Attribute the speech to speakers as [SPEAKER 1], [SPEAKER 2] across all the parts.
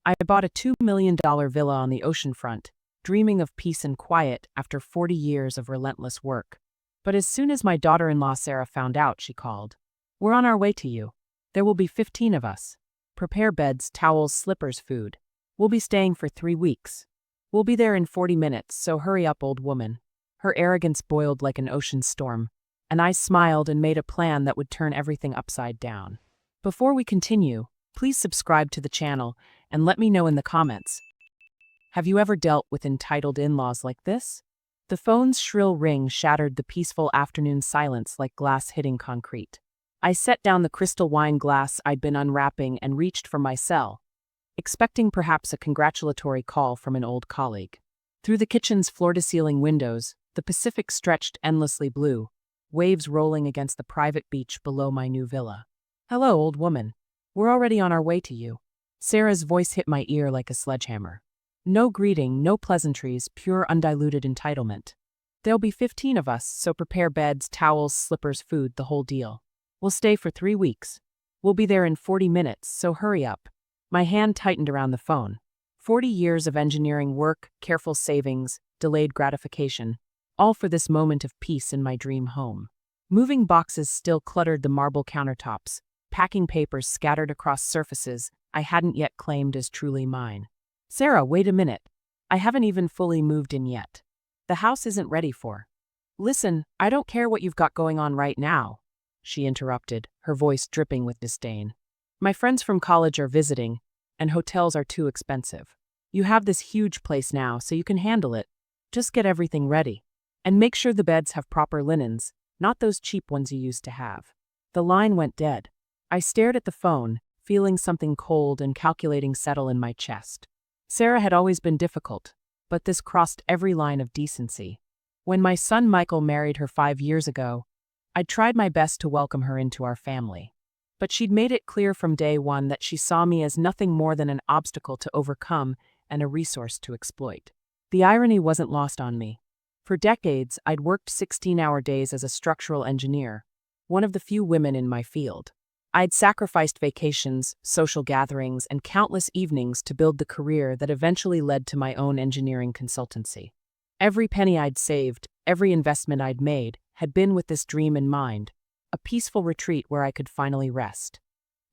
[SPEAKER 1] I bought a $2 million villa on the oceanfront, dreaming of peace and quiet after 40 years of relentless work. But as soon as my daughter-in-law Sarah found out, she called. "We're on our way to you. There will be 15 of us. Prepare beds, towels, slippers, food. We'll be staying for 3 weeks. We'll be there in 40 minutes, so hurry up, old woman." Her arrogance boiled like an ocean storm, and I smiled and made a plan that would turn everything upside down. Before we continue, please subscribe to the channel and let me know in the comments. Have you ever dealt with entitled in-laws like this? The phone's shrill ring shattered the peaceful afternoon silence like glass hitting concrete. I set down the crystal wine glass I'd been unwrapping and reached for my cell, expecting perhaps a congratulatory call from an old colleague. Through the kitchen's floor-to-ceiling windows, the Pacific stretched endlessly blue, waves rolling against the private beach below my new villa. "Hello, old woman. We're already on our way to you." Sarah's voice hit my ear like a sledgehammer. No greeting, no pleasantries, pure undiluted entitlement. "There'll be 15 of us, so prepare beds, towels, slippers, food, the whole deal. We'll stay for 3 weeks. We'll be there in 40 minutes, so hurry up." My hand tightened around the phone. 40 years of engineering work, careful savings, delayed gratification, all for this moment of peace in my dream home. Moving boxes still cluttered the marble countertops, packing papers scattered across surfaces I hadn't yet claimed as truly mine. "Sarah, wait a minute. I haven't even fully moved in yet. The house isn't ready for." "Listen, I don't care what you've got going on right now," she interrupted, her voice dripping with disdain. "My friends from college are visiting, and hotels are too expensive. You have this huge place now, so you can handle it. Just get everything ready. And make sure the beds have proper linens, not those cheap ones you used to have." The line went dead. I stared at the phone, feeling something cold and calculating settle in my chest. Sarah had always been difficult, but this crossed every line of decency. When my son Michael married her 5 years ago, I'd tried my best to welcome her into our family. But she'd made it clear from day one that she saw me as nothing more than an obstacle to overcome and a resource to exploit. The irony wasn't lost on me. For decades, I'd worked 16-hour days as a structural engineer, one of the few women in my field. I'd sacrificed vacations, social gatherings, and countless evenings to build the career that eventually led to my own engineering consultancy. Every penny I'd saved, every investment I'd made, had been with this dream in mind, a peaceful retreat where I could finally rest.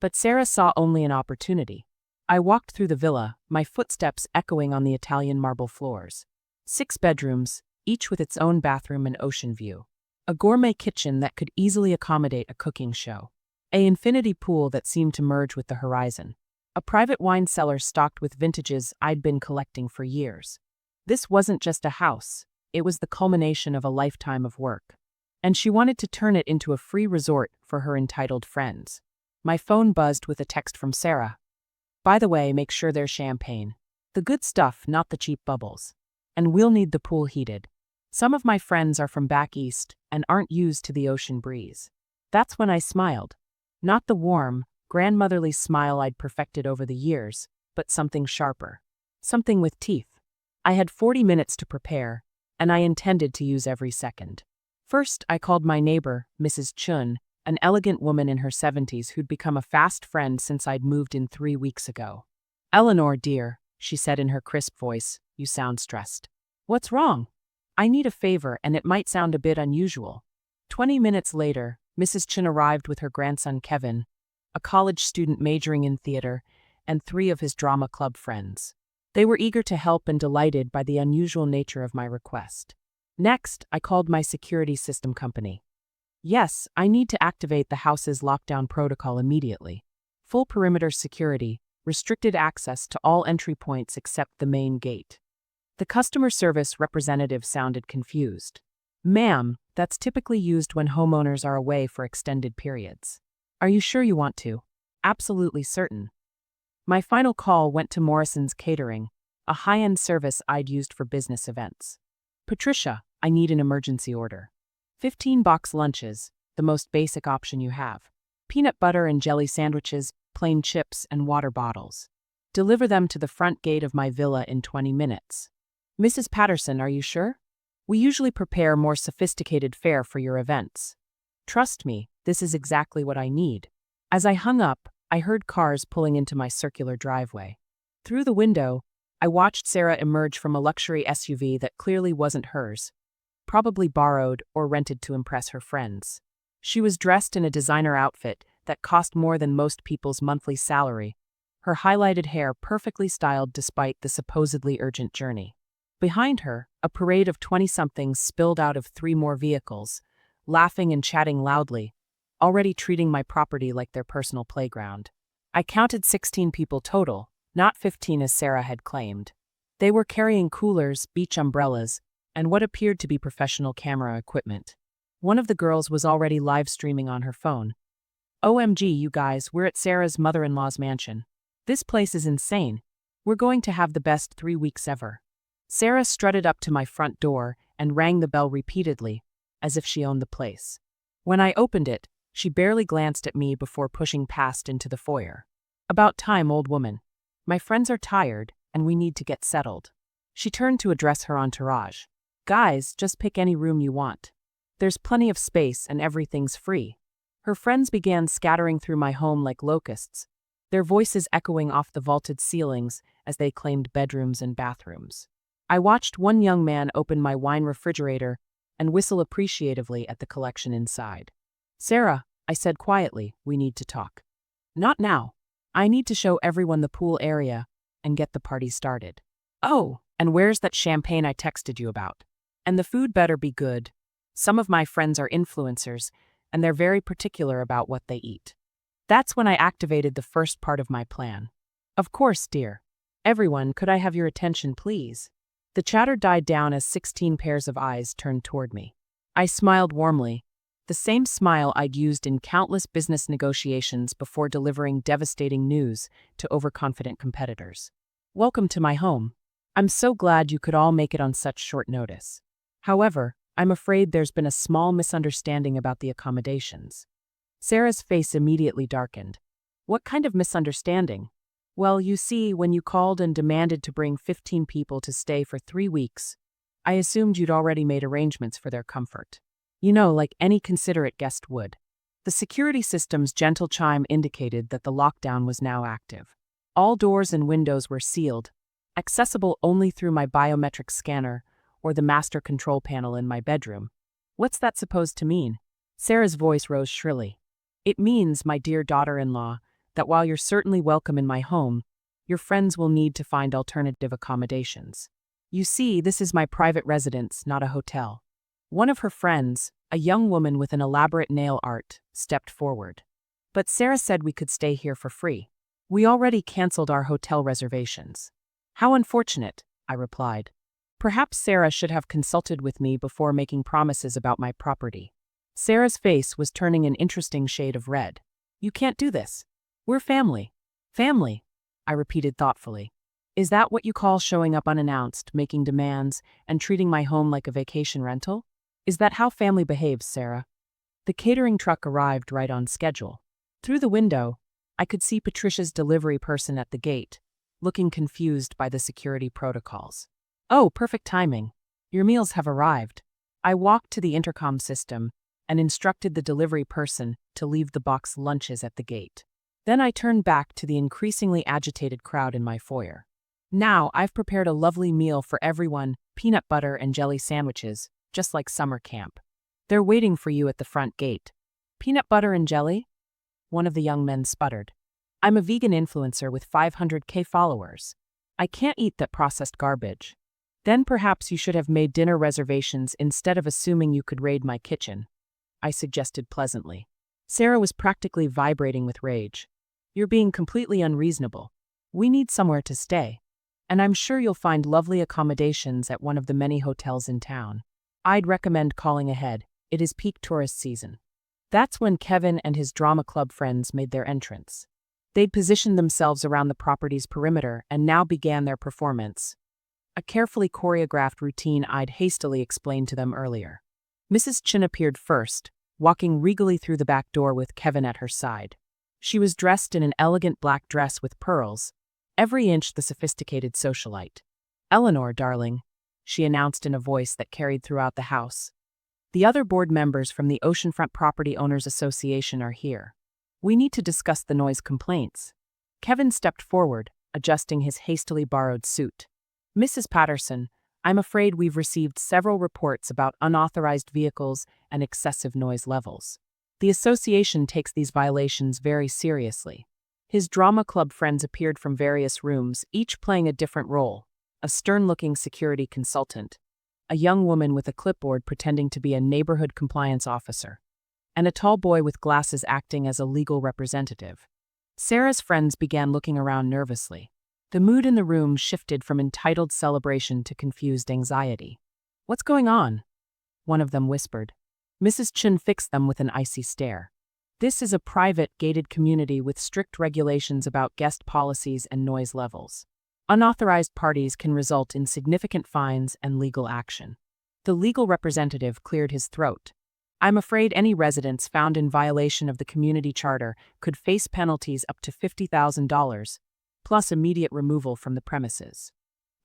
[SPEAKER 1] But Sarah saw only an opportunity. I walked through the villa, my footsteps echoing on the Italian marble floors. 6 bedrooms, each with its own bathroom and ocean view. A gourmet kitchen that could easily accommodate a cooking show. An infinity pool that seemed to merge with the horizon. A private wine cellar stocked with vintages I'd been collecting for years. This wasn't just a house, it was the culmination of a lifetime of work. And she wanted to turn it into a free resort for her entitled friends. My phone buzzed with a text from Sarah. "By the way, make sure there's champagne. The good stuff, not the cheap bubbles. And we'll need the pool heated. Some of my friends are from back east and aren't used to the ocean breeze." That's when I smiled. Not the warm, grandmotherly smile I'd perfected over the years, but something sharper. Something with teeth. I had 40 minutes to prepare, and I intended to use every second. First, I called my neighbor, Mrs. Chun, an elegant woman in her 70s who'd become a fast friend since I'd moved in 3 weeks ago. "Eleanor, dear," she said in her crisp voice, "you sound stressed." "What's wrong?" "I need a favor, and it might sound a bit unusual." 20 minutes later, Mrs. Chun arrived with her grandson Kevin, a college student majoring in theater, and 3 of his drama club friends. They were eager to help and delighted by the unusual nature of my request. Next, I called my security system company. "Yes, I need to activate the house's lockdown protocol immediately. Full perimeter security, restricted access to all entry points except the main gate." The customer service representative sounded confused. "Ma'am, that's typically used when homeowners are away for extended periods. Are you sure you want to?" "Absolutely certain." My final call went to Morrison's Catering, a high-end service I'd used for business events. "Patricia, I need an emergency order. 15 box lunches, the most basic option you have. Peanut butter and jelly sandwiches, plain chips, and water bottles. Deliver them to the front gate of my villa in 20 minutes. "Mrs. Patterson, are you sure? We usually prepare more sophisticated fare for your events. Trust me, this is exactly what I need." As I hung up, I heard cars pulling into my circular driveway. Through the window, I watched Sarah emerge from a luxury SUV that clearly wasn't hers, probably borrowed or rented to impress her friends. She was dressed in a designer outfit that cost more than most people's monthly salary, her highlighted hair perfectly styled despite the supposedly urgent journey. Behind her, a parade of 20-somethings spilled out of 3 more vehicles, laughing and chatting loudly, already treating my property like their personal playground. I counted 16 people total, not 15 as Sarah had claimed. They were carrying coolers, beach umbrellas, and what appeared to be professional camera equipment. One of the girls was already live streaming on her phone. OMG, you guys, we're at Sarah's mother-in-law's mansion. This place is insane. We're going to have the best 3 weeks ever. Sarah strutted up to my front door and rang the bell repeatedly, as if she owned the place. When I opened it, she barely glanced at me before pushing past into the foyer. About time, old woman. My friends are tired, and we need to get settled. She turned to address her entourage. Guys, just pick any room you want. There's plenty of space and everything's free. Her friends began scattering through my home like locusts, their voices echoing off the vaulted ceilings as they claimed bedrooms and bathrooms. I watched one young man open my wine refrigerator and whistle appreciatively at the collection inside. Sarah, I said quietly, we need to talk. Not now. I need to show everyone the pool area and get the party started. Oh, and where's that champagne I texted you about? And the food better be good. Some of my friends are influencers, and they're very particular about what they eat. That's when I activated the first part of my plan. Of course, dear. Everyone, could I have your attention, please? The chatter died down as 16 pairs of eyes turned toward me. I smiled warmly, the same smile I'd used in countless business negotiations before delivering devastating news to overconfident competitors. Welcome to my home. I'm so glad you could all make it on such short notice. However, I'm afraid there's been a small misunderstanding about the accommodations. Sarah's face immediately darkened. What kind of misunderstanding? Well, you see, when you called and demanded to bring 15 people to stay for 3 weeks, I assumed you'd already made arrangements for their comfort. You know, like any considerate guest would. The security system's gentle chime indicated that the lockdown was now active. All doors and windows were sealed, accessible only through my biometric scanner or the master control panel in my bedroom. What's that supposed to mean? Sarah's voice rose shrilly. It means, my dear daughter-in-law, that while you're certainly welcome in my home, your friends will need to find alternative accommodations. You see, this is my private residence, not a hotel. One of her friends, a young woman with an elaborate nail art, stepped forward. But Sarah said we could stay here for free. We already canceled our hotel reservations. How unfortunate, I replied. Perhaps Sarah should have consulted with me before making promises about my property. Sarah's face was turning an interesting shade of red. You can't do this. We're family. Family, I repeated thoughtfully. Is that what you call showing up unannounced, making demands, and treating my home like a vacation rental? Is that how family behaves, Sarah? The catering truck arrived right on schedule. Through the window, I could see Patricia's delivery person at the gate, looking confused by the security protocols. Oh, perfect timing. Your meals have arrived. I walked to the intercom system and instructed the delivery person to leave the box lunches at the gate. Then I turned back to the increasingly agitated crowd in my foyer. Now, I've prepared a lovely meal for everyone, peanut butter and jelly sandwiches, just like summer camp. They're waiting for you at the front gate. Peanut butter and jelly? One of the young men sputtered. I'm a vegan influencer with 500K followers. I can't eat that processed garbage. Then perhaps you should have made dinner reservations instead of assuming you could raid my kitchen, I suggested pleasantly. Sarah was practically vibrating with rage. You're being completely unreasonable. We need somewhere to stay. And I'm sure you'll find lovely accommodations at one of the many hotels in town. I'd recommend calling ahead. It is peak tourist season. That's when Kevin and his drama club friends made their entrance. They'd positioned themselves around the property's perimeter and now began their performance. A carefully choreographed routine I'd hastily explained to them earlier. Mrs. Chin appeared first, walking regally through the back door with Kevin at her side. She was dressed in an elegant black dress with pearls, every inch the sophisticated socialite. Eleanor, darling, she announced in a voice that carried throughout the house. The other board members from the Oceanfront Property Owners Association are here. We need to discuss the noise complaints. Kevin stepped forward, adjusting his hastily borrowed suit. Mrs. Patterson, I'm afraid we've received several reports about unauthorized vehicles and excessive noise levels. The association takes these violations very seriously. His drama club friends appeared from various rooms, each playing a different role. A stern-looking security consultant, a young woman with a clipboard pretending to be a neighborhood compliance officer, and a tall boy with glasses acting as a legal representative. Sarah's friends began looking around nervously. The mood in the room shifted from entitled celebration to confused anxiety. "What's going on?" one of them whispered. Mrs. Chun fixed them with an icy stare. "This is a private, gated community with strict regulations about guest policies and noise levels. Unauthorized parties can result in significant fines and legal action." The legal representative cleared his throat. "I'm afraid any residents found in violation of the community charter could face penalties up to $50,000, plus immediate removal from the premises."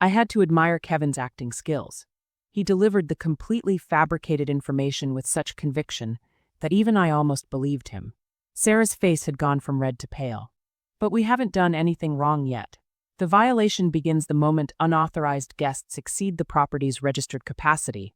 [SPEAKER 1] I had to admire Kevin's acting skills. He delivered the completely fabricated information with such conviction that even I almost believed him. Sarah's face had gone from red to pale. "But we haven't done anything wrong yet. The violation begins the moment unauthorized guests exceed the property's registered capacity,"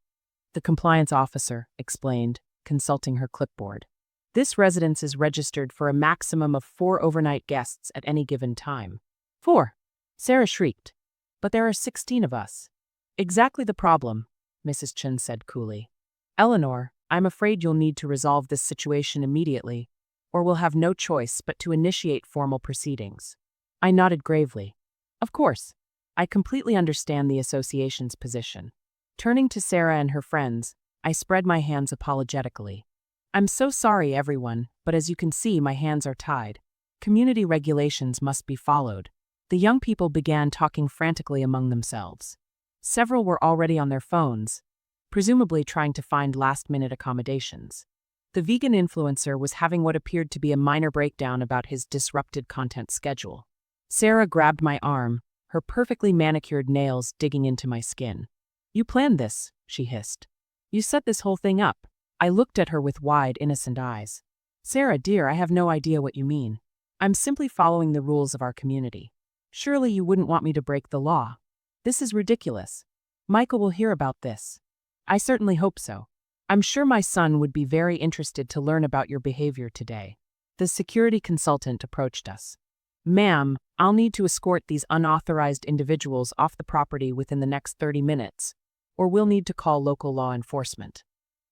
[SPEAKER 1] the compliance officer explained, consulting her clipboard. "This residence is registered for a maximum of 4 overnight guests at any given time." "4?" Sarah shrieked. "But there are 16 of us." "Exactly the problem," Mrs. Chun said coolly. "Eleanor, I'm afraid you'll need to resolve this situation immediately, or we'll have no choice but to initiate formal proceedings." I nodded gravely. "Of course. I completely understand the association's position." Turning to Sarah and her friends, I spread my hands apologetically. "I'm so sorry, everyone, but as you can see, my hands are tied. Community regulations must be followed." The young people began talking frantically among themselves. Several were already on their phones, presumably trying to find last-minute accommodations. The vegan influencer was having what appeared to be a minor breakdown about his disrupted content schedule. Sarah grabbed my arm, her perfectly manicured nails digging into my skin. "You planned this," she hissed. "You set this whole thing up." I looked at her with wide, innocent eyes. "Sarah, dear, I have no idea what you mean. I'm simply following the rules of our community. Surely you wouldn't want me to break the law. This is ridiculous. Michael will hear about this." "I certainly hope so. I'm sure my son would be very interested to learn about your behavior today." The security consultant approached us. "Ma'am, I'll need to escort these unauthorized individuals off the property within the next 30 minutes, or we'll need to call local law enforcement."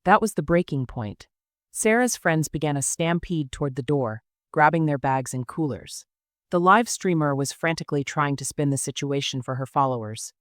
[SPEAKER 1] That was the breaking point. Sarah's friends began a stampede toward the door, grabbing their bags and coolers. The live streamer was frantically trying to spin the situation for her followers.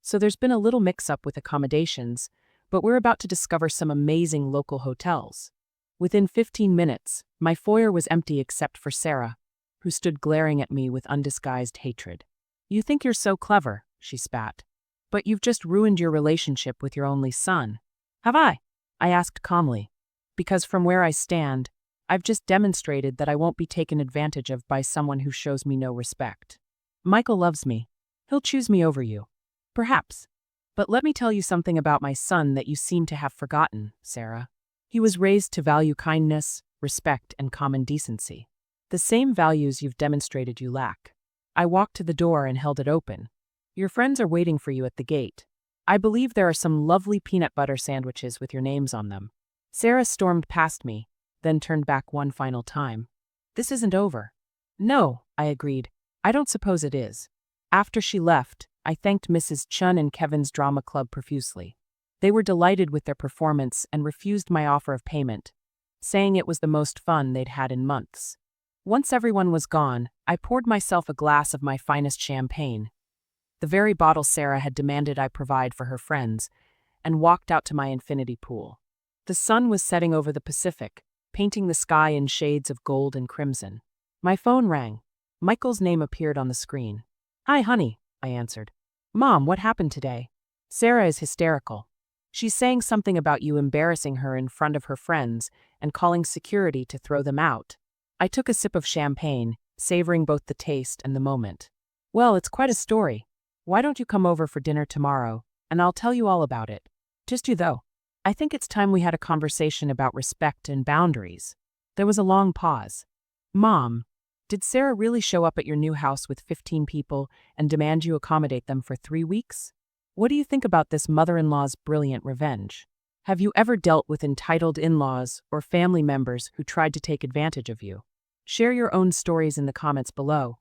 [SPEAKER 1] "So there's been a little mix-up with accommodations, but we're about to discover some amazing local hotels." Within 15 minutes, my foyer was empty except for Sarah, who stood glaring at me with undisguised hatred. "You think you're so clever," she spat. "But you've just ruined your relationship with your only son." "Have I?" I asked calmly. "Because from where I stand, I've just demonstrated that I won't be taken advantage of by someone who shows me no respect. Michael loves me. He'll choose me over you." "Perhaps. But let me tell you something about my son that you seem to have forgotten, Sarah. He was raised to value kindness, respect, and common decency. The same values you've demonstrated you lack." I walked to the door and held it open. "Your friends are waiting for you at the gate. I believe there are some lovely peanut butter sandwiches with your names on them." Sarah stormed past me, then turned back one final time. "This isn't over." "No," I agreed. "I don't suppose it is." After she left, I thanked Mrs. Chun and Kevin's drama club profusely. They were delighted with their performance and refused my offer of payment, saying it was the most fun they'd had in months. Once everyone was gone, I poured myself a glass of my finest champagne, the very bottle Sarah had demanded I provide for her friends, and walked out to my infinity pool. The sun was setting over the Pacific, painting the sky in shades of gold and crimson. My phone rang. Michael's name appeared on the screen. "Hi, honey," I answered. "Mom, what happened today?" "Sarah is hysterical. She's saying something about you embarrassing her in front of her friends and calling security to throw them out." I took a sip of champagne, savoring both the taste and the moment. "Well, it's quite a story. Why don't you come over for dinner tomorrow, and I'll tell you all about it. Just you, though. I think it's time we had a conversation about respect and boundaries." There was a long pause. "Mom, Did Sarah really show up at your new house with 15 people and demand you accommodate them for 3 weeks? What do you think about this mother-in-law's brilliant revenge? Have you ever dealt with entitled in-laws or family members who tried to take advantage of you? Share your own stories in the comments below.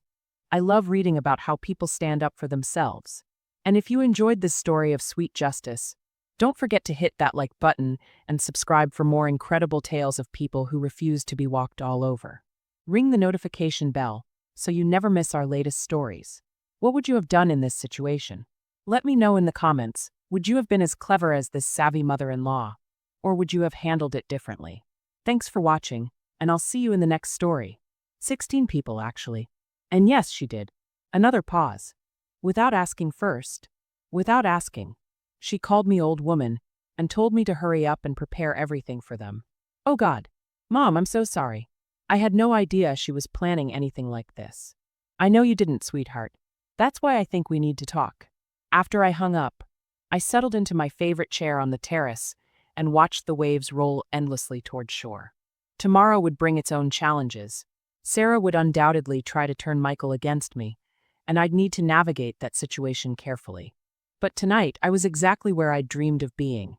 [SPEAKER 1] I love reading about how people stand up for themselves. And if you enjoyed this story of sweet justice, don't forget to hit that like button and subscribe for more incredible tales of people who refuse to be walked all over. Ring the notification bell so you never miss our latest stories. What would you have done in this situation? Let me know in the comments. Would you have been as clever as this savvy mother-in-law? Or would you have handled it differently? Thanks for watching, and I'll see you in the next story. 16 people, actually. And yes, she did. Another pause. Without asking first. Without asking. She called me old woman and told me to hurry up and prepare everything for them. Oh God. Mom, I'm so sorry. I had no idea she was planning anything like this. I know you didn't, sweetheart. That's why I think we need to talk. After I hung up, I settled into my favorite chair on the terrace and watched the waves roll endlessly toward shore. Tomorrow would bring its own challenges. Sarah would undoubtedly try to turn Michael against me, and I'd need to navigate that situation carefully. But tonight, I was exactly where I'd dreamed of being.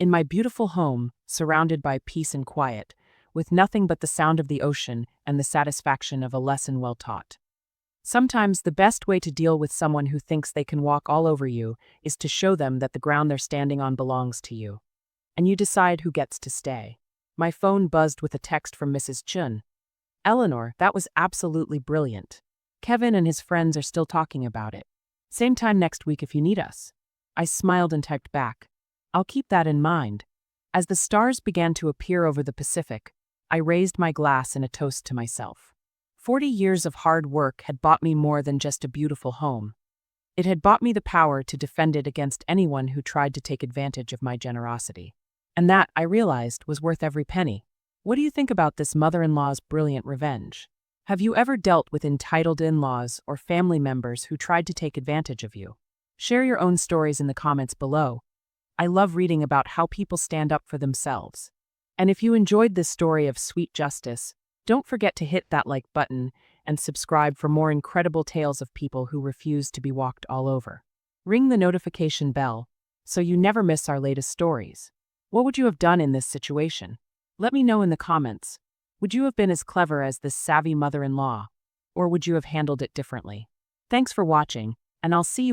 [SPEAKER 1] In my beautiful home, surrounded by peace and quiet, with nothing but the sound of the ocean and the satisfaction of a lesson well taught. Sometimes the best way to deal with someone who thinks they can walk all over you is to show them that the ground they're standing on belongs to you. And you decide who gets to stay. My phone buzzed with a text from Mrs. Chun. Eleanor, that was absolutely brilliant. Kevin and his friends are still talking about it. Same time next week if you need us. I smiled and typed back. I'll keep that in mind. As the stars began to appear over the Pacific, I raised my glass in a toast to myself. 40 years of hard work had bought me more than just a beautiful home. It had bought me the power to defend it against anyone who tried to take advantage of my generosity. And that, I realized, was worth every penny. What do you think about this mother-in-law's brilliant revenge? Have you ever dealt with entitled in-laws or family members who tried to take advantage of you? Share your own stories in the comments below. I love reading about how people stand up for themselves. And if you enjoyed this story of sweet justice, don't forget to hit that like button and subscribe for more incredible tales of people who refuse to be walked all over. Ring the notification bell so you never miss our latest stories. What would you have done in this situation? Let me know in the comments. Would you have been as clever as this savvy mother-in-law? Or would you have handled it differently? Thanks for watching, and I'll see you in